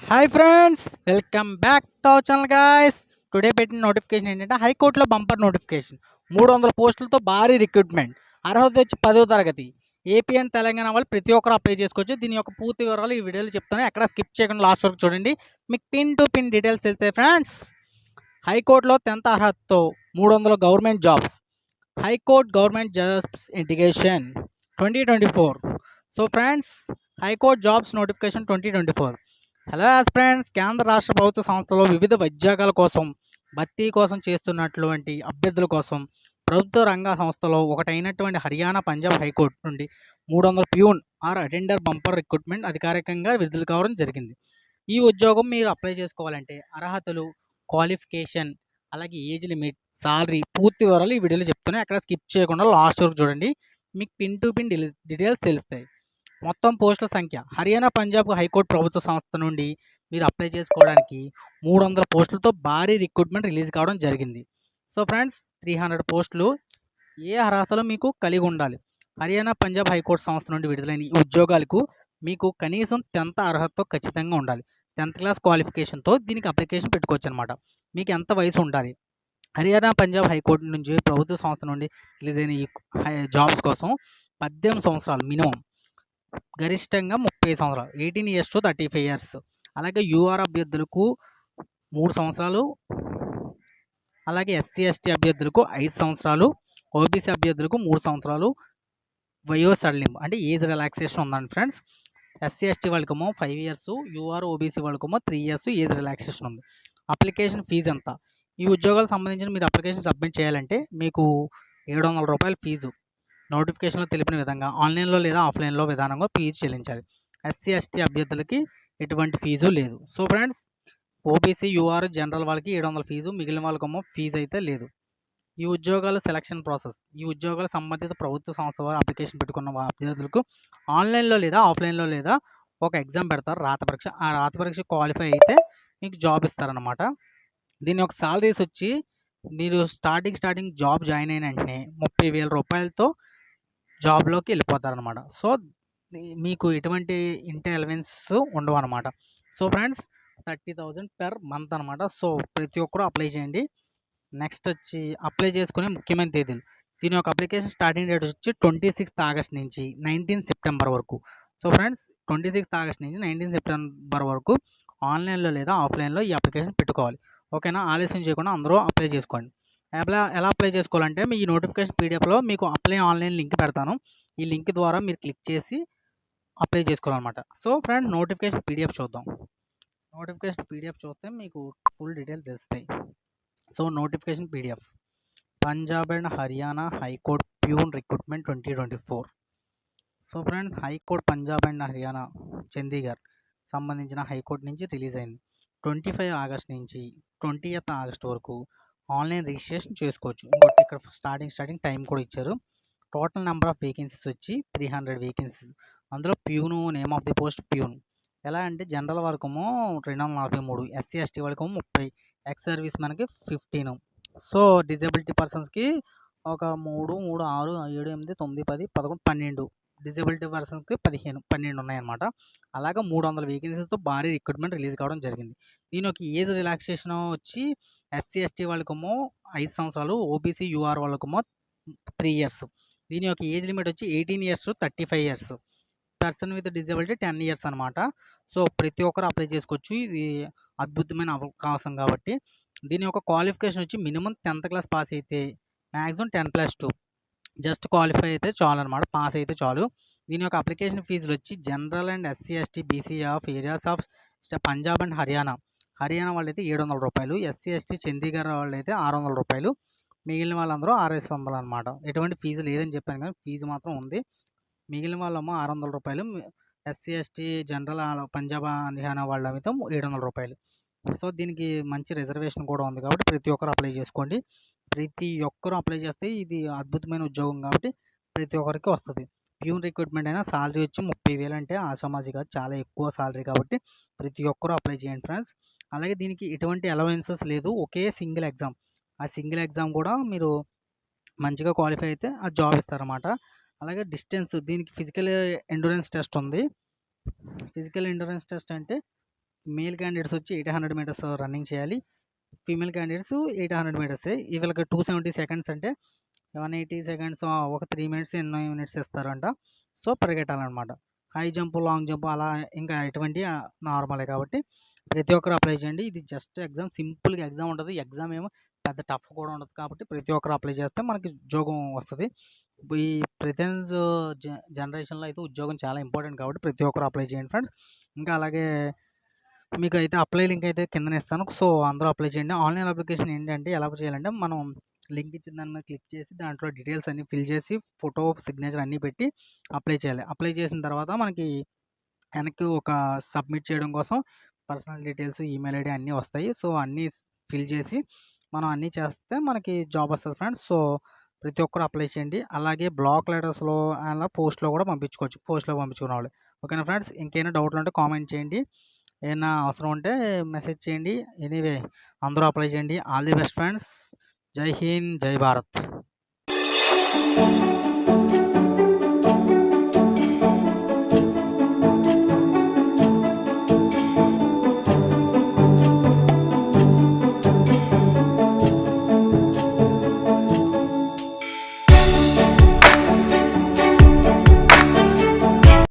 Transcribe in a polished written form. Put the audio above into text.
Hi friends, welcome back to our channel guys. Today పెట్టిన notification ఏంటంటే హైకోర్టులో bumper notification. 300 పోస్టులతో భారీ రిక్రూట్మెంట్. అర్హత వచ్చి 10వ తరగతి. ఏపీ అండ్ తెలంగాణ వాళ్ళు ప్రతి ఒక్కరు అప్లై చేసుకోవచ్చు. దీని యొక్క పూర్తి వివరాలు ఈ వీడియోలో చెప్తాను. ఎక్కడ స్కిప్ చేయకుండా లాస్ట్ వరకు చూడండి. మీకు పిన్ టు పిన్ డీటెయిల్స్ వెళ్తాయి ఫ్రెండ్స్. హైకోర్టులో 10th అర్హతతో 300 government jobs. High court government jobs integration 2024. So friends, high court jobs notification 2024. Hello friends, కేంద్ర రాష్ట్ర ప్రభుత్వ సంస్థలో వివిధ ఉద్యోగాల కోసం భర్తీ కోసం చేస్తున్నటువంటి అభ్యర్థుల కోసం ప్రభుత్వ రంగ సంస్థలో ఒకటైనటువంటి హర్యానా పంజాబ్ హైకోర్టు నుండి 300 peon or attender bumper recruitment అధికారికంగా విడుదల కావడం జరిగింది. ఈ ఉద్యోగం మీరు అప్లై చేసుకోవాలంటే అర్హతలు, క్వాలిఫికేషన్, అలాగే ఏజ్ లిమిట్, సాలరీ పూర్తి వివరాలు ఈ వీడియోలో చెప్తాను. ఎక్కడ స్కిప్ చేయకుండా లాస్ట్ వరకు చూడండి. మీకు పిన్ టు పిన్ డీటెయిల్స్ తెలుస్తాయి. మొత్తం పోస్టుల సంఖ్య హర్యానా పంజాబ్ హైకోర్టు ప్రభుత్వ సంస్థ నుండి మీరు అప్లై చేసుకోవడానికి 300 పోస్టులతో భారీ రిక్రూట్మెంట్ రిలీజ్ కావడం జరిగింది. సో ఫ్రెండ్స్, 300 పోస్టులు ఏ అర్హతలు మీకు కలిగి ఉండాలి? హర్యానా పంజాబ్ హైకోర్టు సంస్థ నుండి విడుదలైన ఈ ఉద్యోగాలకు మీకు కనీసం 10th అర్హతతో ఖచ్చితంగా ఉండాలి. 10th క్లాస్ క్వాలిఫికేషన్తో దీనికి అప్లికేషన్ పెట్టుకోవచ్చు అనమాట. మీకు ఎంత వయసు ఉండాలి? హర్యానా పంజాబ్ హైకోర్టు నుంచి ప్రభుత్వ సంస్థ నుండి రిలీజ్ అయిన ఈ జాబ్స్ కోసం 18 సంవత్సరాలు మినిమం, గరిష్టంగా 30 సంవత్సరాలు, 18 ఇయర్స్ టు 35 ఇయర్స్. అలాగే యూఆర్ అభ్యర్థులకు 3 సంవత్సరాలు, అలాగే ఎస్సీ ఎస్టీ అభ్యర్థులకు 5 సంవత్సరాలు, ఓబీసీ అభ్యర్థులకు 3 సంవత్సరాలు వయో సడలింపు అంటే ఏజ్ రిలాక్సేషన్ ఉందండి ఫ్రెండ్స్. ఎస్సీ ఎస్టీ వాళ్ళకేమో 5 ఇయర్స్, యూఆర్ ఓబీసీ వాళ్ళకేమో 3 ఇయర్స్ ఏజ్ రిలాక్సేషన్ ఉంది. అప్లికేషన్ ఫీజు ఎంత? ఈ ఉద్యోగాలకు సంబంధించిన మీరు అప్లికేషన్ సబ్మిట్ చేయాలంటే మీకు 700 రూపాయల ఫీజు నోటిఫికేషన్లో తెలిపిన విధంగా ఆన్లైన్లో లేదా ఆఫ్లైన్లో విధానంగా ఫీజు చెల్లించాలి. ఎస్సీ ఎస్టీ అభ్యర్థులకి ఎటువంటి ఫీజు లేదు. So friends, OBC UR general వాళ్ళకి 700 ఫీజు, మిగిలిన వాళ్ళకేమో ఫీజు అయితే లేదు. ఈ ఉద్యోగాల సెలక్షన్ ప్రాసెస్. ఈ ఉద్యోగాల సంబంధిత ప్రభుత్వ సంస్థ వారు అప్లికేషన్ పెట్టుకున్న అభ్యర్థులకు ఆన్లైన్లో లేదా ఆఫ్లైన్లో లేదా ఒక ఎగ్జామ్ పెడతారు, రాత పరీక్ష. ఆ రాత పరీక్ష క్వాలిఫై అయితే మీకు జాబ్ ఇస్తారనమాట. దీని యొక్క సాలరీస్ వచ్చి మీరు స్టార్టింగ్ జాబ్ జాయిన్ అయిన వెంటనే 30,000 రూపాయలతో జాబ్లోకి వెళ్ళిపోతారనమాట. సో మీకు ఎటువంటి ఇంటి అలవెన్సెస్ ఉండవు అనమాట. సో ఫ్రెండ్స్, 30,000 పెర్ మంత్ అనమాట. సో ప్రతి ఒక్కరూ అప్లై చేయండి. నెక్స్ట్ వచ్చి అప్లై చేసుకునే ముఖ్యమైన తేదీలు. దీని యొక్క అప్లికేషన్ స్టార్టింగ్ డేట్ వచ్చి 26th ఆగస్ట్ నుంచి 19th సెప్టెంబర్ వరకు. సో ఫ్రెండ్స్, 26th ఆగస్ట్ నుంచి 19th సెప్టెంబర్ వరకు ఆన్లైన్లో లేదా ఆఫ్లైన్లో ఈ అప్లికేషన్ పెట్టుకోవాలి. ఓకేనా? ఆలస్యం చేయకుండా అందరూ అప్లై చేసుకోండి. ఎలా అప్లై చేసుకోవాలంటే మీ నోటిఫికేషన్ పీడిఎఫ్లో మీకు అప్లై ఆన్లైన్ లింక్ పెడతాను. ఈ లింక్ ద్వారా మీరు క్లిక్ చేసి అప్లై చేసుకోవాలన్నమాట. సో ఫ్రెండ్, నోటిఫికేషన్ పీడిఎఫ్ చూద్దాం. నోటిఫికేషన్ పీడిఎఫ్ చూస్తే మీకు ఫుల్ డీటెయిల్స్ తెలుస్తాయి. So notification PDF, Punjab and Haryana high court peon recruitment 2024. So friends, high court Punjab and Haryana Chandigarh సంబంధించిన హైకోర్టు నుంచి రిలీజ్ అయింది. 25 ఆగస్ట్ నుంచి 20th ఆగస్ట్ వరకు ఆన్లైన్ రిజిస్ట్రేషన్ చేసుకోవచ్చు. ఇంకోటి ఇక్కడ స్టార్టింగ్ టైం కూడా ఇచ్చారు. టోటల్ నెంబర్ ఆఫ్ వేకెన్సీస్ వచ్చి 300 వేకెన్సీస్. అందులో peon, name of the post peon. ఎలా అంటే జనరల్ వరకేమో 243, ఎస్సీ ఎస్టీ వాళ్ళకేమో 30, ఎక్స్ సర్వీస్ మనకి 15. సో డిజబిలిటీ పర్సన్స్కి ఒక 3, 3, 6, 7, 8, 9, 10, 11, 12 డిజబిలిటీ పర్సన్స్కి 15, 12 ఉన్నాయన్నమాట. అలాగా 300 వేకెన్సీస్తో భారీ రిక్రూట్మెంట్ రిలీజ్ కావడం జరిగింది. దీని ఒక ఏజ్ రిలాక్సేషన్ వచ్చి ఎస్సీ ఎస్టీ వాళ్ళకేమో 5 సంవత్సరాలు, ఓబీసీ యూఆర్ వాళ్ళకేమో 3 ఇయర్స్. దీని యొక్క ఏజ్ లిమిట్ వచ్చి 18 years to 35 years. Person with disability 10 years అనమాట. సో ప్రతి ఒక్కరు అప్లై చేసుకోవచ్చు. ఇది అద్భుతమైన అవకాశం కాబట్టి. దీని యొక్క క్వాలిఫికేషన్ వచ్చి మినిమం 10th క్లాస్ పాస్ అయితే, మ్యాక్సిమం 10+2 జస్ట్ క్వాలిఫై అయితే చాలు అనమాట, పాస్ అయితే చాలు. దీని యొక్క అప్లికేషన్ ఫీజులు వచ్చి general and SC ST BC of areas of Punjab and Haryana వాళ్ళైతే 700 రూపాయలు, ఎస్సీ ఎస్టీ చండీగఢ్ వాళ్ళైతే 600 రూపాయలు, మిగిలిన వాళ్ళందరూ 600 అనమాట. ఎటువంటి ఫీజు లేదని చెప్పాను కానీ ఫీజు మాత్రం ఉంది. మిగిలిన వాళ్ళేమో 600 రూపాయలు, SC ST general Punjab Haryana వాళ్ళైతే 700 రూపాయలు. సో దీనికి మంచి రిజర్వేషన్ కూడా ఉంది కాబట్టి ప్రతి ఒక్కరు అప్లై చేసుకోండి. ప్రతి ఒక్కరు అప్లై చేస్తే ఇది అద్భుతమైన ఉద్యోగం కాబట్టి ప్రతి ఒక్కరికి వస్తుంది. ప్యూన్ రిక్రూట్మెంట్ అయినా సాలరీ వచ్చి 30,000 అంటే ఆషామాషి కాదు, చాలా ఎక్కువ సాలరీ కాబట్టి ప్రతి ఒక్కరు అప్లై చేయండి ఫ్రెండ్స్. అలాగే దీనికి ఎటువంటి అలవెన్సెస్ లేదు, ఒకే సింగిల్ ఎగ్జామ్. ఆ సింగిల్ ఎగ్జామ్ కూడా మీరు మంచిగా క్వాలిఫై అయితే ఆ జాబ్ ఇస్తారన్నమాట. అలాగే డిస్టెన్స్, దీనికి ఫిజికల్ ఎండ్యూరెన్స్ టెస్ట్ ఉంది. ఫిజికల్ ఎండ్యూరెన్స్ టెస్ట్ అంటే మేల్ క్యాండిడేట్స్ వచ్చి 800 మీటర్స్ రన్నింగ్ చేయాలి. Female candidates 800 మీటర్సే. వీళ్ళకి 270 సెకండ్స్ అంటే 180 సెకండ్స్ ఒక 3 మినిట్స్ ఎన్నో మినిట్స్ ఇస్తారంట. సో, పరిగెట్టాలనమాట. హై జంప్, లాంగ్ జంప్ అలా ఇంకా ఎటువంటి నార్మలే కాబట్టి ప్రతి ఒక్కరు అప్లై చేయండి. ఇది జస్ట్ ఎగ్జామ్, సింపుల్‌గా ఎగ్జామ్ ఉంటది. ఎగ్జామ్ ఏమో పెద్ద టఫ్ కూడా ఉండదు కాబట్టి ప్రతి ఒక్కరు అప్లై చేస్తే మనకి ఉద్యోగం వస్తది. ఈ ప్రెజెన్స్ జనరేషన్‌లో అయితే ఉద్యోగం చాలా ఇంపార్టెంట్ కాబట్టి ప్రతి ఒక్కరు అప్లై చేయండి ఫ్రెండ్స్. ఇంకా అలాగే మీకైతే అప్లై లింక్ అయితే కిందన ఇస్తాను. సో, అందరూ అప్లై చేయండి. ఆన్‌లైన్ అప్లికేషన్ ఏంటంటే ఎలా చేయాలంటే మనం లింక్ ఇచ్చిన దాని మీద క్లిక్ చేసి దాంట్లో డీటెయిల్స్ అన్నీ ఫిల్ చేసి ఫోటో, సిగ్నేచర్ అన్నీ పెట్టి అప్లై చేయాలి. అప్లై చేసిన తర్వాత మనకి వెనక్కి ఒక సబ్మిట్ చేయడం కోసం పర్సనల్ డీటెయిల్స్, ఈమెయిల్ ఐడీ అన్నీ వస్తాయి. సో, అన్నీ ఫిల్ చేసి మనం అన్నీ చేస్తే మనకి జాబ్ వస్తది ఫ్రెండ్స్. సో, ప్రతి ఒక్కరు అప్లై చేయండి. అలాగే బ్లాక్ లెటర్స్‌లో అలా పోస్ట్‌లో కూడా పంపించుకోవచ్చు. పోస్ట్‌లో పంపించుకునేవాళ్ళు. ఓకేనా ఫ్రెండ్స్? ఇంకేమైనా డౌట్‌లు ఉంటే కామెంట్ చేయండి. ఏమన్నా అవసరం ఉంటే మెసేజ్ చేయండి. ఎనీవే అందరూ అప్లై చేయండి. All the best friends. జై హింద్, జై భారత్.